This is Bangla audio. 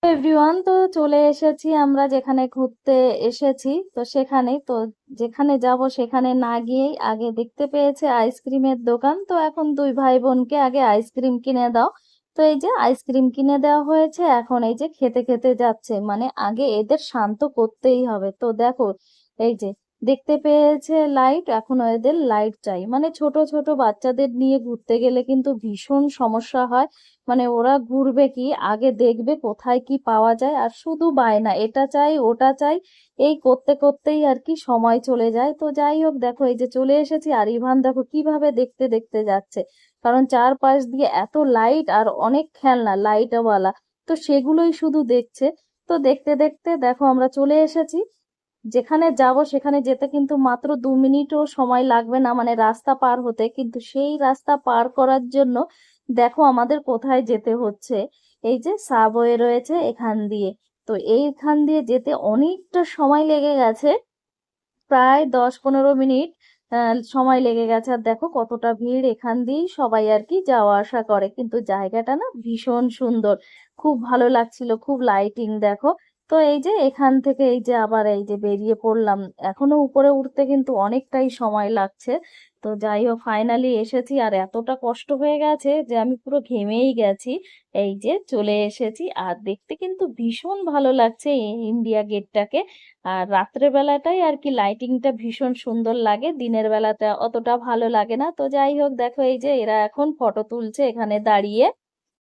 এভরিওয়ান, তো চলে এসেছি আমরা যেখানে ঘুরতে এসেছি। তো সেখানে তো যেখানে যাব সেখানে না গিয়েই আগে দেখতে পেয়েছে আইসক্রিমের দোকান। তো এখন দুই ভাই বোনকে আগে আইসক্রিম কিনে দাও। তো এই যে আইসক্রিম কিনে দেওয়া হয়েছে, এখন এই যে খেতে খেতে যাচ্ছে, মানে আগে এদের শান্ত করতেই হবে। তো দেখো, এই যে দেখতে পেয়েছে লাইট, এখন এদের লাইট চাই। মানে ছোট ছোট বাচ্চাদের নিয়ে ঘুরতে গেলে কিন্তু ভীষণ সমস্যা হয়। মানে ওরা ঘুরবে কি, আগে দেখবে কোথায় কি পাওয়া যায়, আর শুধু বায়না এটা চাই ওটা চাই, এই করতে করতেই আর কি সময় চলে যায়। তো যাই হোক, দেখো এই যে চলে এসেছি, আর ইভান দেখো কিভাবে দেখতে দেখতে যাচ্ছে, কারণ চারপাশ দিয়ে এত লাইট আর অনেক খেলনা লাইটওয়ালা, তো সেগুলোই শুধু দেখছে। তো দেখতে দেখতে দেখো আমরা চলে এসেছি। যেখানে যাব সেখানে যেতে কিন্তু মাত্র 2 মিনিটও সময় লাগবে না, মানে রাস্তা পার হতে। কিন্তু সেই রাস্তা পার করার জন্য দেখো আমাদের কোথায় যেতে হচ্ছে। এই যে সাবওয়ে রয়েছে এখান দিয়ে, তো এইখান দিয়ে যেতে অনেকটা সময় লেগে গেছে, প্রায় 10-15 মিনিট সময় লেগে গেছে। আর দেখো কতটা ভিড়, এখান দিয়েই সবাই আর কি যাওয়া আসা করে। কিন্তু জায়গাটা না ভীষণ সুন্দর, খুব ভালো লাগছিল, খুব লাইটিং দেখো। তো এই যে এখান থেকে এই যে আবার এই যে বেরিয়ে পড়লাম, এখনো উপরে উঠতে কিন্তু অনেকটাই সময় লাগছে। তো যাই হোক, ফাইনালি এসেছি, আর এতটা কষ্ট হয়ে গেছে যে আমি পুরো ঘেমেই গেছি। এই যে চলে এসেছি, আর দেখতে কিন্তু ভীষণ ভালো লাগছে এই ইন্ডিয়া গেটটাকে। আর রাত্রের বেলাটাই আর কি লাইটিংটা ভীষণ সুন্দর লাগে, দিনের বেলাটা অতটা ভালো লাগে না। তো যাই হোক, দেখো এই যে এরা এখন ফটো তুলছে এখানে দাঁড়িয়ে।